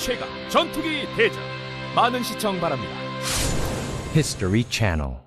최강 전투기 대전. 많은 시청 바랍니다. History Channel.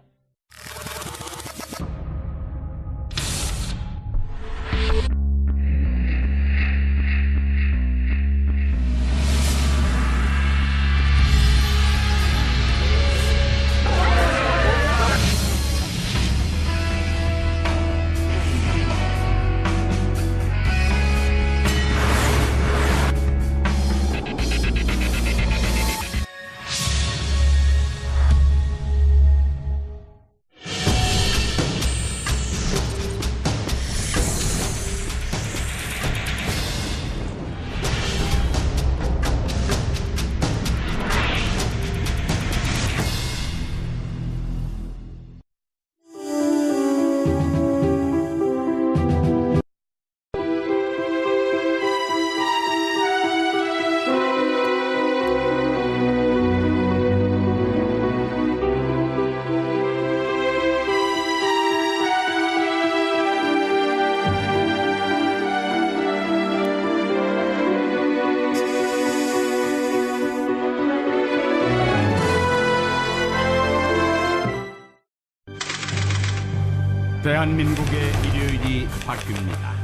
대한민국의 일요일이 바뀝니다.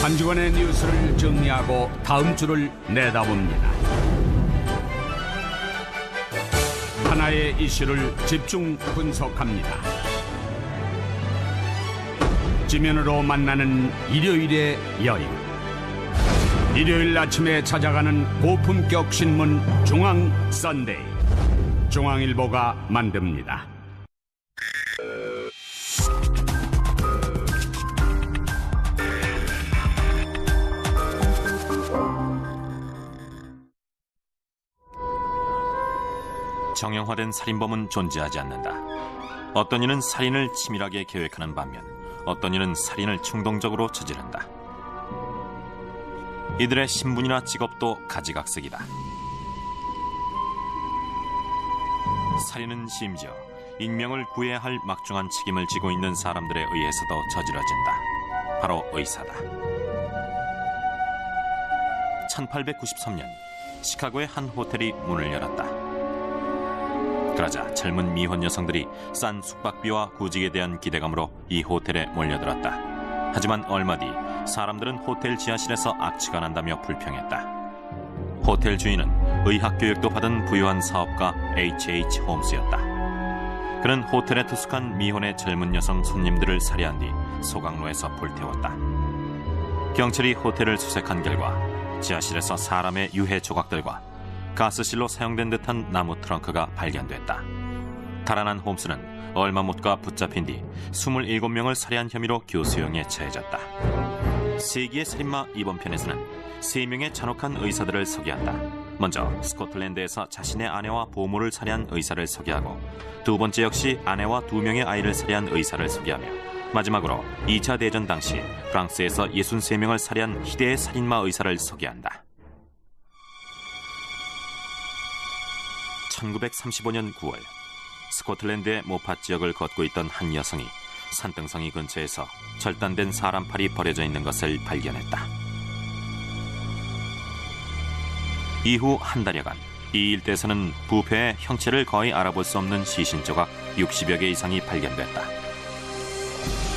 한 주간의 뉴스를 정리하고 다음 주를 내다봅니다. 하나의 이슈를 집중 분석합니다. 지면으로 만나는 일요일의 여인. 일요일 아침에 찾아가는 고품격 신문 중앙 선데이. 중앙일보가 만듭니다. 정형화된 살인범은 존재하지 않는다. 어떤 이는 살인을 치밀하게 계획하는 반면 어떤 이는 살인을 충동적으로 저지른다. 이들의 신분이나 직업도 가지각색이다. 살인은 심지어 익명을 구해야 할 막중한 책임을 지고 있는 사람들에 의해서도 저지러진다. 바로 의사다. 1893년 시카고의 한 호텔이 문을 열었다. 그러자 젊은 미혼 여성들이 싼 숙박비와 구직에 대한 기대감으로 이 호텔에 몰려들었다. 하지만 얼마 뒤 사람들은 호텔 지하실에서 악취가 난다며 불평했다. 호텔 주인은 의학교육도 받은 부유한 사업가 H.H. 홈스였다. 그는 호텔에 투숙한 미혼의 젊은 여성 손님들을 살해한 뒤 소각로에서 불태웠다. 경찰이 호텔을 수색한 결과 지하실에서 사람의 유해 조각들과 가스실로 사용된 듯한 나무 트렁크가 발견됐다. 달아난 홈스는 얼마 못 가 붙잡힌 뒤 27명을 살해한 혐의로 교수형에 처해졌다. 세기의 살인마 이번 편에서는 3명의 잔혹한 의사들을 소개한다. 먼저 스코틀랜드에서 자신의 아내와 보모를 살해한 의사를 소개하고 두 번째 역시 아내와 2명의 아이를 살해한 의사를 소개하며 마지막으로 2차 대전 당시 프랑스에서 63명을 살해한 희대의 살인마 의사를 소개한다. 1935년 9월 스코틀랜드의 모팟 지역을 걷고 있던 한 여성이 산등성이 근처에서 절단된 사람팔이 버려져 있는 것을 발견했다. 이후 한 달여간 이 일대에서는 부패의 형체를 거의 알아볼 수 없는 시신 조각 60여 개 이상이 발견됐다.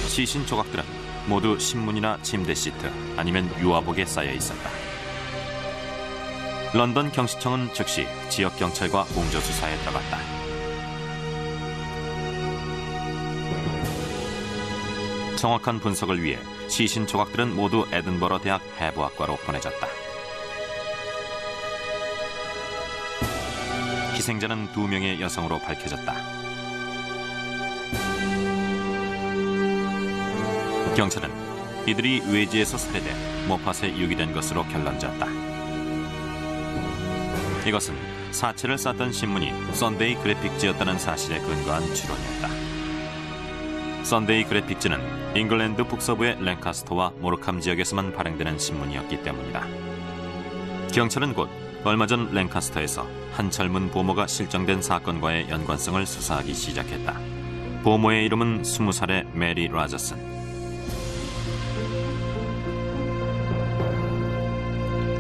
시신 조각들은 모두 신문이나 침대 시트 아니면 유아복에 쌓여 있었다. 런던 경시청은 즉시 지역 경찰과 공조 수사에 들어갔다. 정확한 분석을 위해 시신 조각들은 모두 에든버러 대학 해부학과로 보내졌다. 희생자는 2명의 여성으로 밝혀졌다. 경찰은 이들이 외지에서 살해돼 모팟에 유기된 것으로 결론지었다. 이것은 사체를 쌌던 신문이 썬데이 그래픽지였다는 사실에 근거한 추론이었다. 썬데이 그래픽지는 잉글랜드 북서부의 랭카스터와 모르캄 지역에서만 발행되는 신문이었기 때문이다. 경찰은 곧 얼마 전 랭카스터에서 한 젊은 보모가 실종된 사건과의 연관성을 수사하기 시작했다. 보모의 이름은 20살의 메리 라저슨.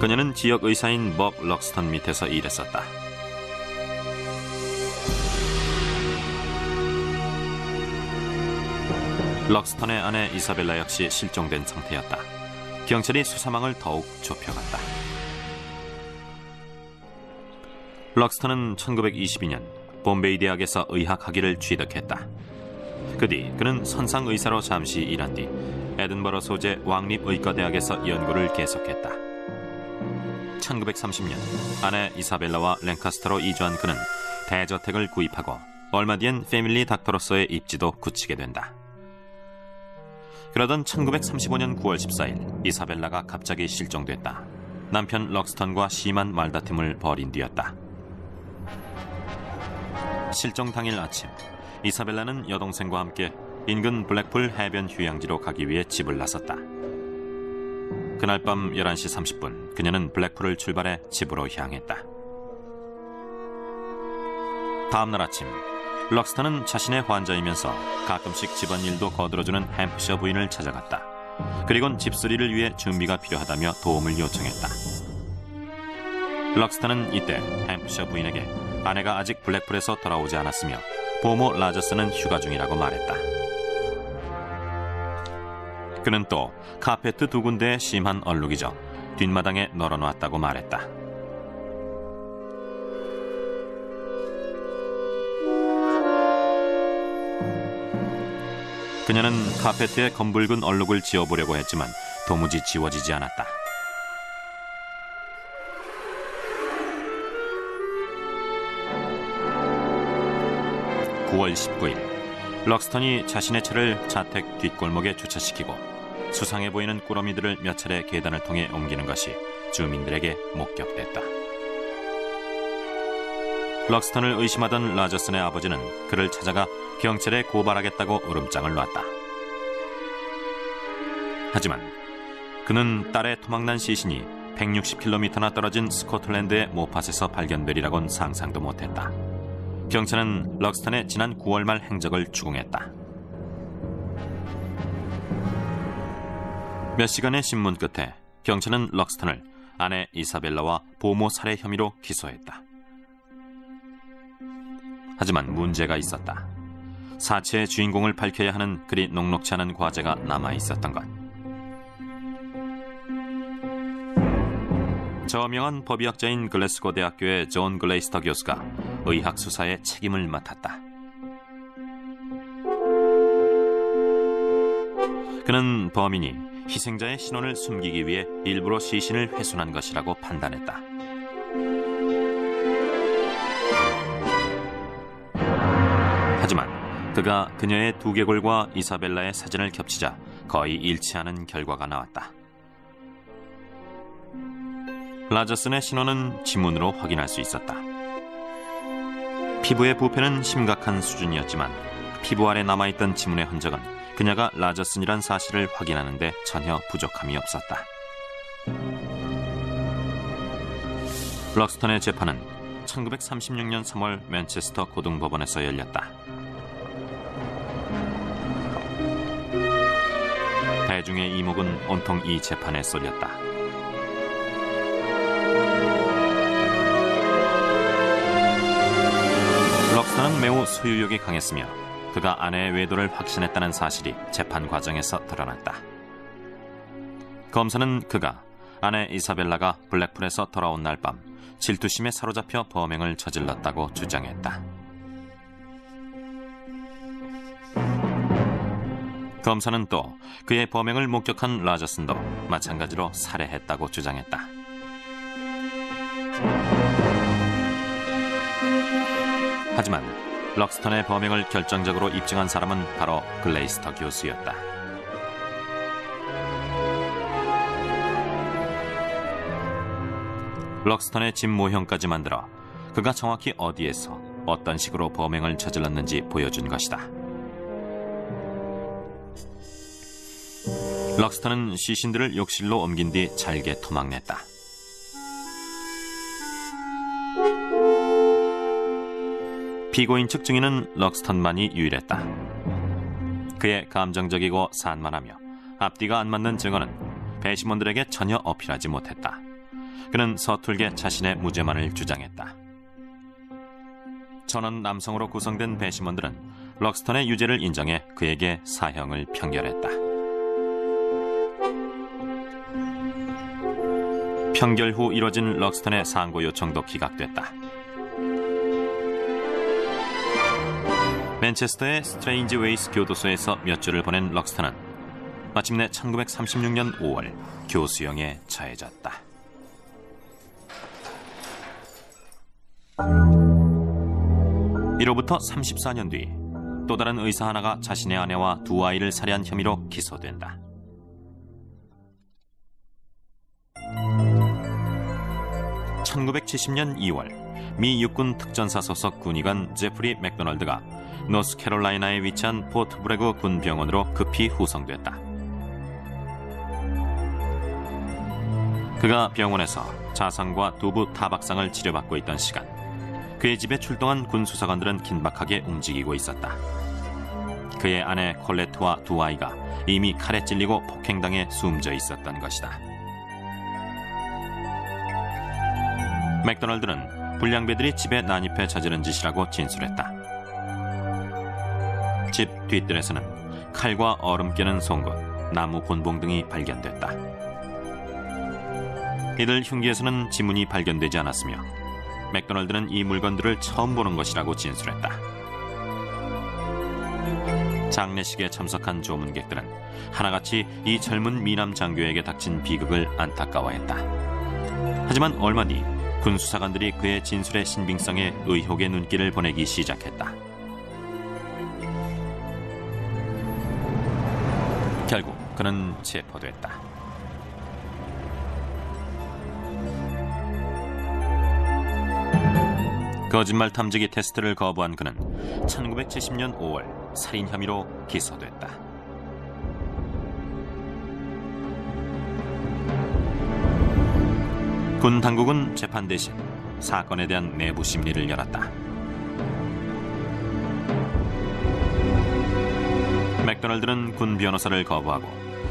그녀는 지역 의사인 법 럭스턴 밑에서 일했었다. 럭스턴의 아내 이사벨라 역시 실종된 상태였다. 경찰이 수사망을 더욱 좁혀갔다. 럭스턴은 1922년 봄베이 대학에서 의학 학위를 취득했다. 그 뒤 그는 선상 의사로 잠시 일한 뒤 에든버러 소재 왕립의과대학에서 연구를 계속했다. 1930년 아내 이사벨라와 랭카스터로 이주한 그는 대저택을 구입하고 얼마 뒤엔 패밀리 닥터로서의 입지도 굳히게 된다. 그러던 1935년 9월 14일 이사벨라가 갑자기 실종됐다. 남편 럭스턴과 심한 말다툼을 벌인 뒤였다. 실종 당일 아침 이사벨라는 여동생과 함께 인근 블랙풀 해변 휴양지로 가기 위해 집을 나섰다. 그날 밤 11시 30분 그녀는 블랙풀을 출발해 집으로 향했다. 다음날 아침 럭스턴은 자신의 환자이면서 가끔씩 집안일도 거들어주는 햄프셔 부인을 찾아갔다. 그리곤 집수리를 위해 준비가 필요하다며 도움을 요청했다. 럭스턴은 이때 햄프셔 부인에게 아내가 아직 블랙풀에서 돌아오지 않았으며 보모 라저스는 휴가 중이라고 말했다. 그는 또 카페트 2군데에 심한 얼룩이져 뒷마당에 널어놓았다고 말했다. 그녀는 카페트에 검붉은 얼룩을 지워보려고 했지만 도무지 지워지지 않았다. (9월 19일) 럭스턴이 자신의 차를 자택 뒷골목에 주차시키고 수상해 보이는 꾸러미들을 몇 차례 계단을 통해 옮기는 것이 주민들에게 목격됐다. 럭스턴을 의심하던 라저슨의 아버지는 그를 찾아가 경찰에 고발하겠다고 으름장을 놨다. 하지만 그는 딸의 토막난 시신이 160km나 떨어진 스코틀랜드의 모팟에서 발견되리라곤 상상도 못했다. 경찰은 럭스턴의 지난 9월 말 행적을 추궁했다. 몇 시간의 신문 끝에 경찰은 럭스턴을 아내 이사벨라와 보모 살해 혐의로 기소했다. 하지만 문제가 있었다. 사체의 주인공을 밝혀야 하는 그리 녹록지 않은 과제가 남아있었던 것. 저명한 법의학자인 글래스고 대학교의 존 글레이스터 교수가 의학 수사에 책임을 맡았다. 그는 범인이 희생자의 신원을 숨기기 위해 일부러 시신을 훼손한 것이라고 판단했다. 하지만 그가 그녀의 두개골과 이사벨라의 사진을 겹치자 거의 일치하는 결과가 나왔다. 라저슨의 신원은 지문으로 확인할 수 있었다. 피부의 부패는 심각한 수준이었지만 피부 아래 남아있던 지문의 흔적은 그녀가 라저슨이란 사실을 확인하는 데 전혀 부족함이 없었다. 럭스턴의 재판은 1936년 3월 맨체스터 고등법원에서 열렸다. 대중의 이목은 온통 이 재판에 쏠렸다. 럭스턴은 매우 소유욕이 강했으며 그가 아내의 외도를 확신했다는 사실이 재판 과정에서 드러났다. 검사는 그가 아내 이사벨라가 블랙풀에서 돌아온 날 밤 질투심에 사로잡혀 범행을 저질렀다고 주장했다. 검사는 또 그의 범행을 목격한 라저슨도 마찬가지로 살해했다고 주장했다. 하지만 럭스턴의 범행을 결정적으로 입증한 사람은 바로 글레이스터 교수였다. 럭스턴의 집 모형까지 만들어 그가 정확히 어디에서 어떤 식으로 범행을 저질렀는지 보여준 것이다. 럭스턴은 시신들을 욕실로 옮긴 뒤 잘게 토막냈다. 피고인 측 증인은 럭스턴만이 유일했다. 그의 감정적이고 산만하며 앞뒤가 안 맞는 증언은 배심원들에게 전혀 어필하지 못했다. 그는 서툴게 자신의 무죄만을 주장했다. 전원 남성으로 구성된 배심원들은 럭스턴의 유죄를 인정해 그에게 사형을 평결했다. 평결 후 이뤄진 럭스턴의 상고 요청도 기각됐다. 맨체스터의 스트레인지 웨이스 교도소에서 몇 주를 보낸 럭스턴은 마침내 1936년 5월 교수형에 처해졌다. 이로부터 34년 뒤 또 다른 의사 하나가 자신의 아내와 두 아이를 살해한 혐의로 기소된다. (1970년 2월) 미 육군 특전사 소속 군의관 제프리 맥도널드가 노스캐롤라이나에 위치한 포트 브레그 군병원으로 급히 후송됐다. 그가 병원에서 자상과 두부 타박상을 치료받고 있던 시간, 그의 집에 출동한 군수사관들은 긴박하게 움직이고 있었다. 그의 아내 콜레트와 두 아이가 이미 칼에 찔리고 폭행당해 숨져 있었던 것이다. 맥도널드는 불량배들이 집에 난입해 저지른 짓이라고 진술했다. 집 뒷뜰에서는 칼과 얼음 깨는 송곳, 나무 본봉 등이 발견됐다. 이들 흉기에서는 지문이 발견되지 않았으며 맥도널드는 이 물건들을 처음 보는 것이라고 진술했다. 장례식에 참석한 조문객들은 하나같이 이 젊은 미남 장교에게 닥친 비극을 안타까워했다. 하지만 얼마 뒤 군수사관들이 그의 진술의 신빙성에 의혹의 눈길을 보내기 시작했다. 결국 그는 체포됐다. 거짓말 탐지기 테스트를 거부한 그는 1970년 5월 살인 혐의로 기소됐다. 군 당국은 재판 대신 사건에 대한 내부 심리를 열었다. 맥도널드는 군 변호사를 거부하고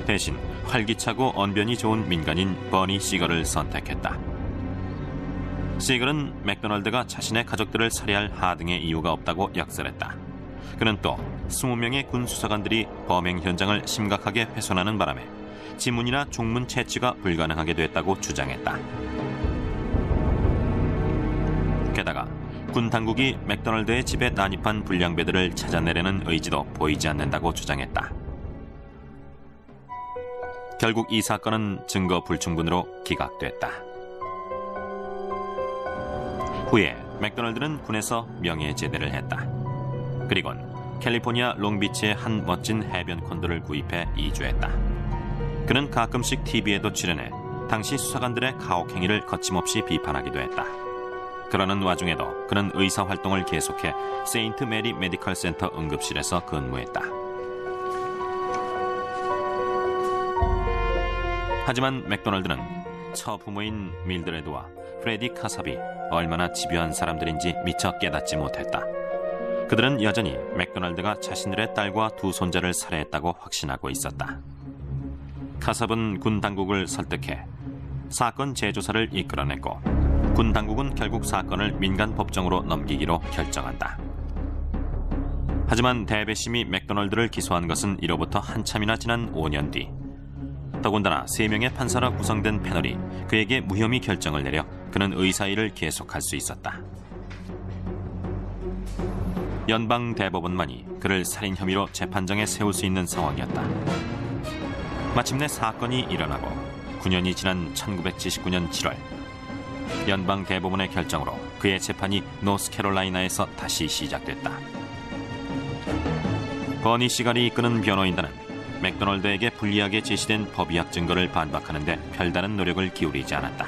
대신 활기차고 언변이 좋은 민간인 버니 시걸을 선택했다. 시걸은 맥도널드가 자신의 가족들을 살해할 하등의 이유가 없다고 역설했다. 그는 또 20명의 군 수사관들이 범행 현장을 심각하게 훼손하는 바람에 지문이나 종문 채취가 불가능하게 됐다고 주장했다. 게다가 군 당국이 맥도널드의 집에 난입한 불량배들을 찾아내려는 의지도 보이지 않는다고 주장했다. 결국 이 사건은 증거 불충분으로 기각됐다. 후에 맥도널드는 군에서 명예제대를 했다. 그리곤 캘리포니아 롱비치의 한 멋진 해변 콘도를 구입해 이주했다. 그는 가끔씩 TV에도 출연해 당시 수사관들의 가혹 행위를 거침없이 비판하기도 했다. 그러는 와중에도 그는 의사활동을 계속해 세인트 메리 메디컬 센터 응급실에서 근무했다. 하지만 맥도널드는 처부모인 밀드레드와 프레디 카삽이 얼마나 집요한 사람들인지 미처 깨닫지 못했다. 그들은 여전히 맥도널드가 자신들의 딸과 두 손자를 살해했다고 확신하고 있었다. 카삽은 군 당국을 설득해 사건 재조사를 이끌어냈고 군 당국은 결국 사건을 민간 법정으로 넘기기로 결정한다. 하지만 대배심이 맥도널드를 기소한 것은 이로부터 한참이나 지난 5년 뒤. 더군다나 3명의 판사로 구성된 패널이 그에게 무혐의 결정을 내려 그는 의사 일을 계속할 수 있었다. 연방 대법원만이 그를 살인 혐의로 재판정에 세울 수 있는 상황이었다. 마침내 사건이 일어나고 9년이 지난 1979년 7월 연방 대법원의 결정으로 그의 재판이 노스캐롤라이나에서 다시 시작됐다. 버니 시걸이 이끄는 변호인단은 맥도널드에게 불리하게 제시된 법의학 증거를 반박하는 데 별다른 노력을 기울이지 않았다.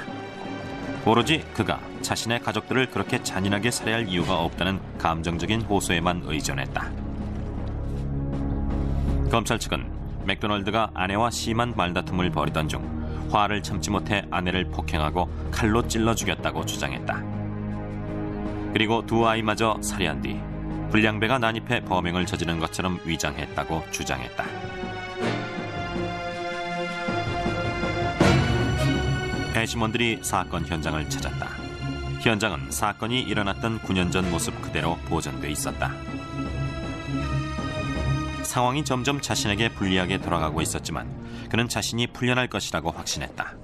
오로지 그가 자신의 가족들을 그렇게 잔인하게 살해할 이유가 없다는 감정적인 호소에만 의존했다. 검찰 측은 맥도널드가 아내와 심한 말다툼을 벌이던 중 화를 참지 못해 아내를 폭행하고 칼로 찔러 죽였다고 주장했다. 그리고 두 아이마저 살해한 뒤 불량배가 난입해 범행을 저지른 것처럼 위장했다고 주장했다. 배심원들이 사건 현장을 찾았다. 현장은 사건이 일어났던 9년 전 모습 그대로 보존돼 있었다. 상황이 점점 자신에게 불리하게 돌아가고 있었지만 그는 자신이 풀려날 것이라고 확신했다.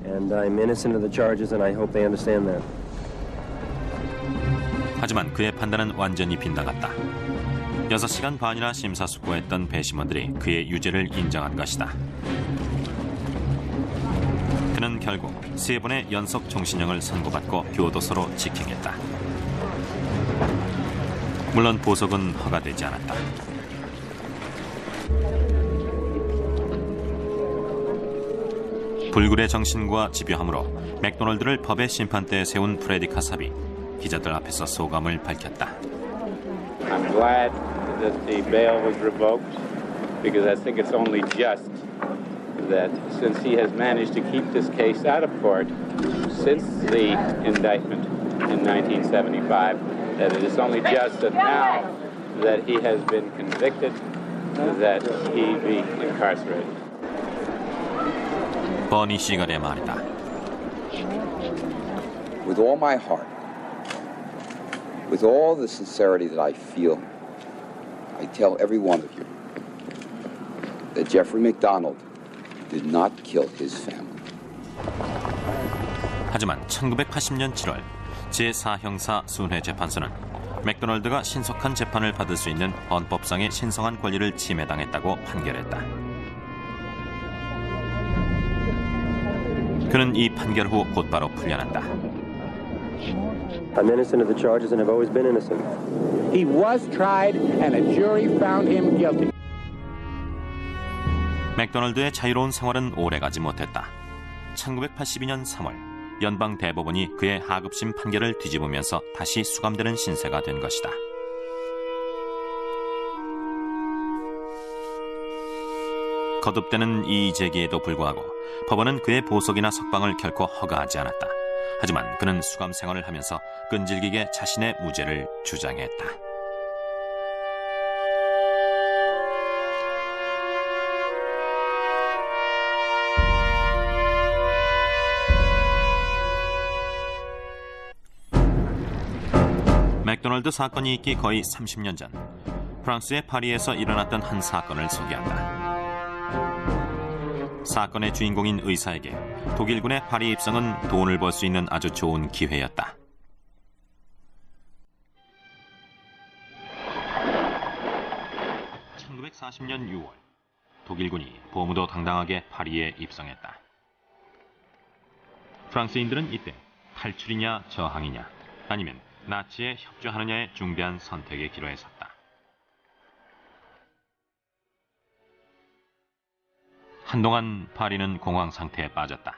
And I'm innocent of the charges, and I hope they understand that. 하지만 그의 판단은 완전히 빗나갔다. 6시간 반이나 심사숙고했던 배심원들이 그의 유죄를 인정한 것이다. 그는 결국 3번의 연속 종신형을 선고받고 교도소로 직행했다. 물론 보석은 허가되지 않았다. 불굴의 정신과 집요함으로 맥도널드를 법의 심판대에 세운 프레디 카삽이 기자들 앞에서 소감을 밝혔다. I'm glad that the bail was revoked because I think it's only just that since he has managed to keep this case out of court since the indictment in 1975, that it is only just that now that he has been convicted that he be incarcerated. 버니 시갈의 말이다. With all my heart, with all the sincerity that I feel, I tell every one of you that Jeffrey McDonald did not kill his family. 하지만 1980년 7월 제4형사 순회 재판소는 맥도널드가 신속한 재판을 받을 수 있는 헌법상의 신성한 권리를 침해당했다고 판결했다. 그는 이 판결 후 곧바로 풀려난다. I'm innocent of the charges and have always been innocent. He was tried and a jury found him guilty. 맥도널드의 자유로운 생활은 오래가지 못했다. 1982년 3월 연방 대법원이 그의 하급심 판결을 뒤집으면서 다시 수감되는 신세가 된 것이다. 거듭되는 이의 제기에도 불구하고 법원은 그의 보석이나 석방을 결코 허가하지 않았다. 하지만 그는 수감 생활을 하면서 끈질기게 자신의 무죄를 주장했다. 맥도널드 사건이 있기 거의 30년 전 프랑스의 파리에서 일어났던 한 사건을 소개한다. 사건의 주인공인 의사에게 독일군의 파리 입성은 돈을 벌 수 있는 아주 좋은 기회였다. (1940년 6월) 독일군이 보무도 당당하게 파리에 입성했다. 프랑스인들은 이때 탈출이냐 저항이냐 아니면 나치에 협조하느냐의 중대한 선택의 기로에 섰다. 한동안 파리는 공황 상태에 빠졌다.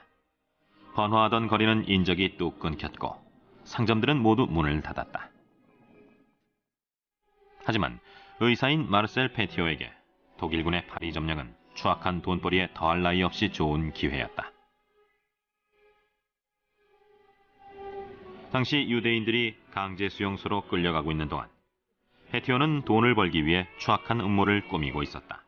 번화하던 거리는 인적이 뚝 끊겼고 상점들은 모두 문을 닫았다. 하지만 의사인 마르셀 페티오에게 독일군의 파리 점령은 추악한 돈벌이에 더할 나위 없이 좋은 기회였다. 당시 유대인들이 강제 수용소로 끌려가고 있는 동안 페티오는 돈을 벌기 위해 추악한 음모를 꾸미고 있었다.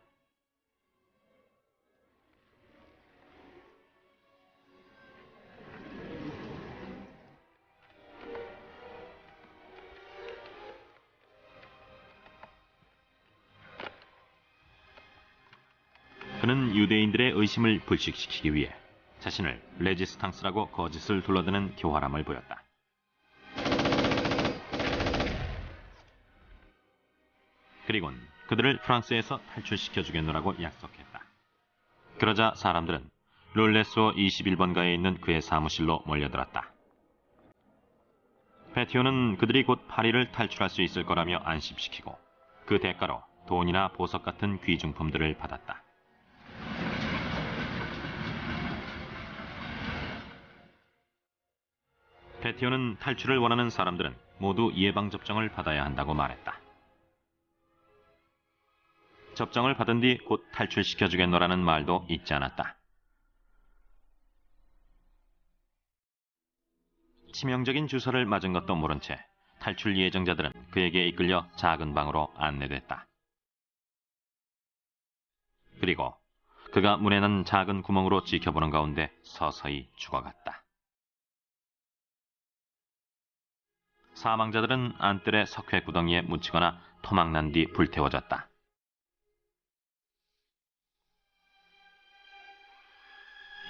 그는 유대인들의 의심을 불식시키기 위해 자신을 레지스탕스라고 거짓을 둘러대는 교활함을 보였다. 그리곤 그들을 프랑스에서 탈출시켜주겠노라고 약속했다. 그러자 사람들은 룰레스호 21번가에 있는 그의 사무실로 몰려들었다. 페티오는 그들이 곧 파리를 탈출할 수 있을 거라며 안심시키고 그 대가로 돈이나 보석 같은 귀중품들을 받았다. 페티오는 탈출을 원하는 사람들은 모두 예방접종을 받아야 한다고 말했다. 접종을 받은 뒤 곧 탈출시켜주겠노라는 말도 잊지 않았다. 치명적인 주사를 맞은 것도 모른 채 탈출 예정자들은 그에게 이끌려 작은 방으로 안내됐다. 그리고 그가 문에 난 작은 구멍으로 지켜보는 가운데 서서히 죽어갔다. 사망자들은 안뜰의 석회 구덩이에 묻히거나 토막난 뒤 불태워졌다.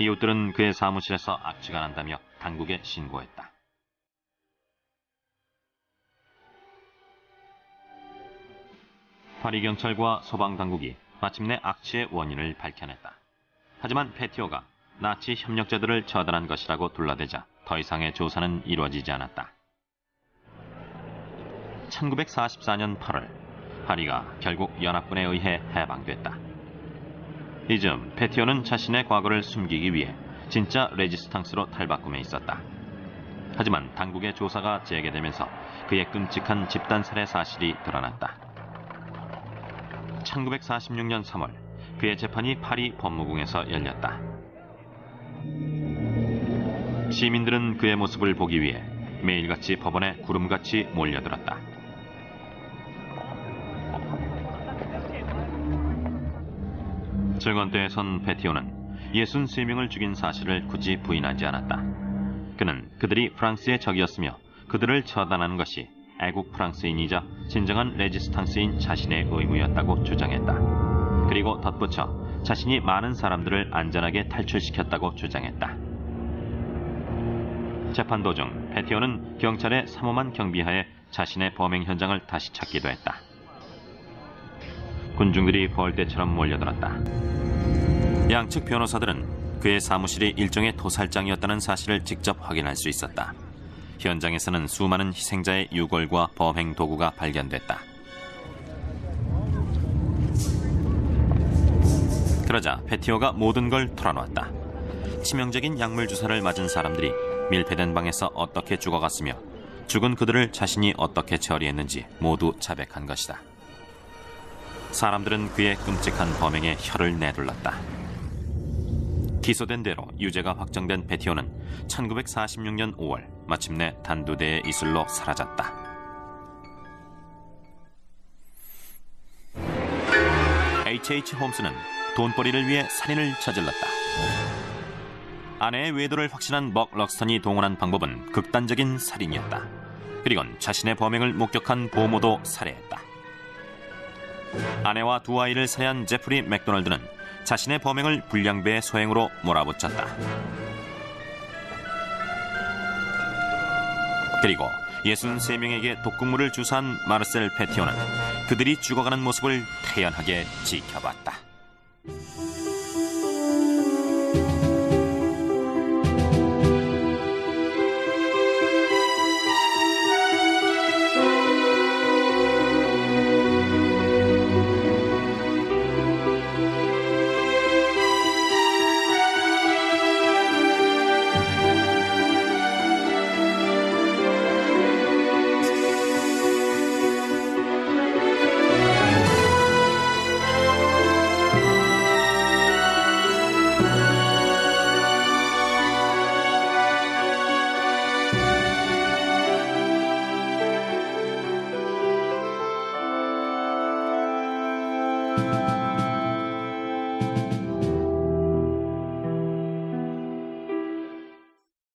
이웃들은 그의 사무실에서 악취가 난다며 당국에 신고했다. 파리 경찰과 소방당국이 마침내 악취의 원인을 밝혀냈다. 하지만 페티오가 나치 협력자들을 처단한 것이라고 둘러대자 더 이상의 조사는 이루어지지 않았다. 1944년 8월, 파리가 결국 연합군에 의해 해방됐다. 이즈음 페티오는 자신의 과거를 숨기기 위해 진짜 레지스탕스로 탈바꿈해 있었다. 하지만 당국의 조사가 재개되면서 그의 끔찍한 집단살해 사실이 드러났다. 1946년 3월, 그의 재판이 파리 법무궁에서 열렸다. 시민들은 그의 모습을 보기 위해 매일같이 법원에 구름같이 몰려들었다. 증언대에선 페티오는 63명을 죽인 사실을 굳이 부인하지 않았다. 그는 그들이 프랑스의 적이었으며 그들을 처단하는 것이 애국 프랑스인이자 진정한 레지스탕스인 자신의 의무였다고 주장했다. 그리고 덧붙여 자신이 많은 사람들을 안전하게 탈출시켰다고 주장했다. 재판 도중 페티오는 경찰의 삼엄한 경비하에 자신의 범행 현장을 다시 찾기도 했다. 군중들이 벌떼처럼 몰려들었다. 양측 변호사들은 그의 사무실이 일종의 토살장이었다는 사실을 직접 확인할 수 있었다. 현장에서는 수많은 희생자의 유골과 범행 도구가 발견됐다. 그러자 페티오가 모든 걸 털어놓았다. 치명적인 약물 주사를 맞은 사람들이 밀폐된 방에서 어떻게 죽어갔으며 죽은 그들을 자신이 어떻게 처리했는지 모두 자백한 것이다. 사람들은 그의 끔찍한 범행에 혀를 내둘렀다. 기소된 대로 유죄가 확정된 페티오는 1946년 5월 마침내 단두대의 이슬로 사라졌다. H.H. 홈스는 돈벌이를 위해 살인을 저질렀다. 아내의 외도를 확신한 먹 럭스턴이 동원한 방법은 극단적인 살인이었다. 그리곤 자신의 범행을 목격한 보모도 살해했다. 아내와 두 아이를 살해한 제프리 맥도널드는 자신의 범행을 불량배의 소행으로 몰아붙였다. 그리고 63명에게 독극물을 주사한 마르셀 페티오는 그들이 죽어가는 모습을 태연하게 지켜봤다.